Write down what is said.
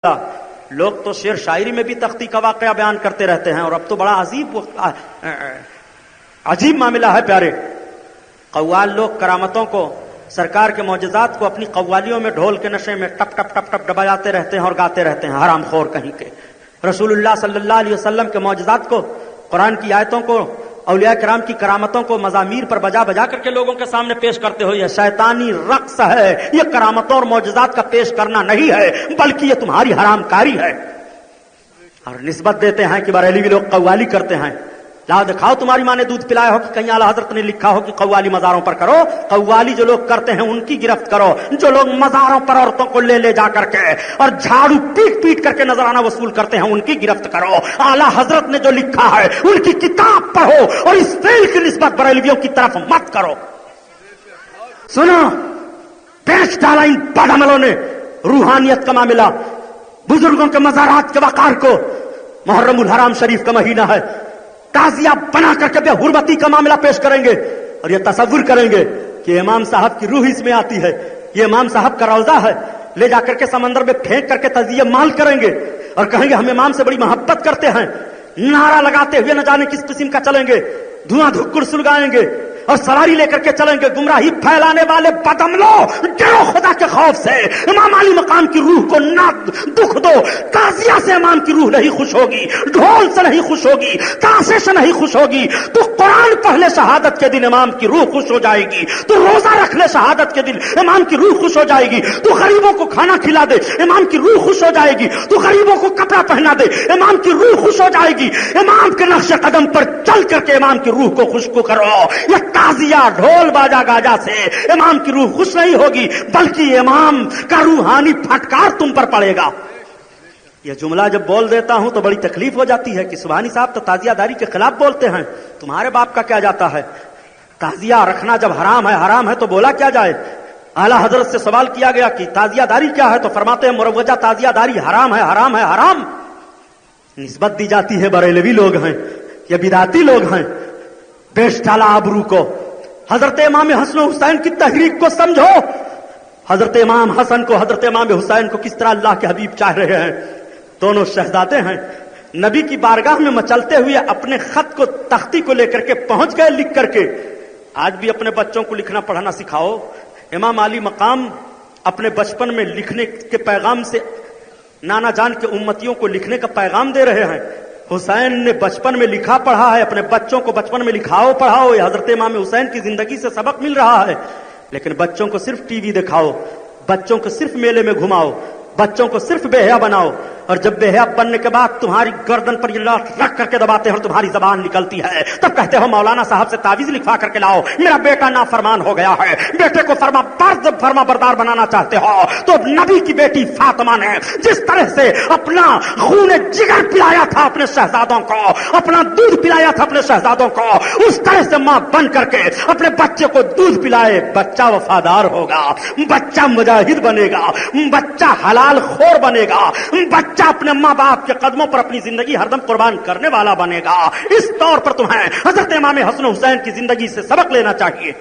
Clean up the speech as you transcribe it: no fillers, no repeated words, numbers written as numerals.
لوگ تو شعر شاعری میں بھی تختی کا واقعہ بیان کرتے رہتے ہیں، اور اب تو بڑا عجیب معاملہ ہے پیارے. قوال لوگ کرامتوں کو، سرکار کے معجزات کو اپنی قوالیوں میں ڈھول کے نشے میں ٹپ ٹپ ٹپ ٹپ ڈباتے رہتے ہیں اور گاتے رہتے ہیں، حرام خور کہیں کے. رسول اللہ صلی اللہ علیہ وسلم کے معجزات کو، قرآن کی آیتوں کو، اولیاء کرام کی کرامتوں کو مزامیر پر بجا بجا کر کے لوگوں کے سامنے پیش کرتے ہو، یہ شیطانی رقص ہے. یہ کرامتوں اور معجزات کا پیش کرنا نہیں ہے، بلکہ یہ تمہاری حرام کاری ہے. اور نسبت دیتے ہیں کہ بریلوی لوگ قوالی کرتے ہیں. لاؤ دکھاؤ تمہاری ماں نے دودھ پلایا ہو کہ کہیں اعلیٰ حضرت نے لکھا ہو کہ قوالی مزاروں پر کرو. قوالی جو لوگ کرتے ہیں ان کی گرفت کرو. جو لوگ مزاروں پر عورتوں کو لے جا کر کے اور جھاڑو پیٹ پیٹ کر کے نذرانہ وصول کرتے ہیں ان کی گرفت کرو. اعلیٰ حضرت نے جو لکھا ہے ان کی کتاب پڑھو اور اس فعل کی نسبت بریلویوں کی طرف مت کرو. سنو، پیش ڈالا ان بد نے روحانیت کا معاملہ، بزرگوں کے مزارات کے وقار کو. محرم الحرام شریف کا مہینہ ہے، تعزیہ بنا کر کے بے حرمتی کا معاملہ پیش کریں گے اور یہ تصور کریں گے کہ امام صاحب کی روح اس میں آتی ہے، یہ امام صاحب کا روضہ ہے. لے جا کر کے سمندر میں پھینک کر کے تعزیہ مال کریں گے اور کہیں گے ہم امام سے بڑی محبت کرتے ہیں. نعرہ لگاتے ہوئے نہ جانے کس قسم کا چلیں گے، دھواں دھکڑ سلگائیں گے اور سواری لے کر کے چلیں گے. گمراہی پھیلانے والے بدعملو، ڈرو خدا کے خوف سے. امام علی مقام کی روح کو نہ دکھ دو. تعزیہ سے امام کی روح نہیں خوش ہوگی، ڈھول سے نہیں خوش ہوگی، تاشے سے نہیں خوش ہوگی. تو قرآن پڑھ لے شہادت کے دن امام کی روح خوش ہو جائے گی. تو روزہ رکھ لے شہادت کے دن امام کی روح خوش ہو جائے گی. تو غریبوں کو کھانا کھلا دے امام کی روح خوش ہو جائے گی. تو غریبوں کو کپڑا پہنا دے امام کی روح خوش ہو جائے گی. امام کے نقش قدم پر چل کر کے امام کی روح کو خوشبو کرو. یہ تعزیہ ڈھول باجا گاجا سے امام کی روح خوش نہیں ہوگی، بلکہ امام کا روحانی پھٹکار تم پر پڑے گا. یہ جملہ جب بول دیتا ہوں تو بڑی تکلیف ہو جاتی ہے کہ سبحانی صاحب تو تعزیہ داری کے خلاف بولتے ہیں، تمہارے باپ کا کیا جاتا ہے. تعزیہ رکھنا جب حرام ہے تو بولا کیا جائے. اعلیٰ حضرت سے سوال کیا گیا کہ تعزیہ داری کیا ہے تو فرماتے ہیں مروجہ تعزیہ داری حرام ہے، حرام ہے، حرام. نسبت دی جاتی ہے بریلوی لوگ ہیں، یہ بدعتی لوگ ہیں. پیش ڈالا آبرو کو. حضرت امام حسن و حسین کی تحریک کو سمجھو. حضرت امام حسن کو، حضرت امام حسین کو کس طرح اللہ کے حبیب چاہ رہے ہیں. دونوں شہزادے ہیں، نبی کی بارگاہ میں مچلتے ہوئے اپنے خط کو تختی کو لے کر کے پہنچ گئے لکھ کر کے. آج بھی اپنے بچوں کو لکھنا پڑھنا سکھاؤ. امام علی مقام اپنے بچپن میں لکھنے کے پیغام سے نانا جان کے امتیوں کو لکھنے کا پیغام دے رہے ہیں. حسین نے بچپن میں لکھا پڑھا ہے، اپنے بچوں کو بچپن میں لکھاؤ پڑھاؤ. یہ حضرت امام حسین کی زندگی سے سبق مل رہا ہے. لیکن بچوں کو صرف ٹی وی دکھاؤ، بچوں کو صرف میلے میں گھماؤ، بچوں کو صرف بے حیا بناؤ. اور جب بے حیا بننے کے بعد تمہاری گردن پر یہ لاٹھ رکھ کر کے دباتے ہیں اور تمہاری زبان نکلتی ہے، تب کہتے ہو مولانا صاحب سے تعویذ لکھوا کر کے لاؤ، میرا بیٹا نافرمان ہو گیا ہے. بیٹے کو فرما بردار بنانا چاہتے ہو تو نبی کی بیٹی فاطمہ نے جس طرح سے اپنا خون جگر پلایا تھا اپنے شہزادوں کو، اپنا دودھ پلایا تھا اپنے شہزادوں کو، اس طرح سے ماں بن کر کے اپنے بچے کو دودھ پلائے. بچہ وفادار ہوگا، بچہ مجاہد بنے گا، بچہ حلال خور بنے گا، بچہ اپنے ماں باپ کے قدموں پر اپنی زندگی ہردم قربان کرنے والا بنے گا. اس طور پر تمہیں حضرت امام حسن حسین کی زندگی سے سبق لینا چاہیے.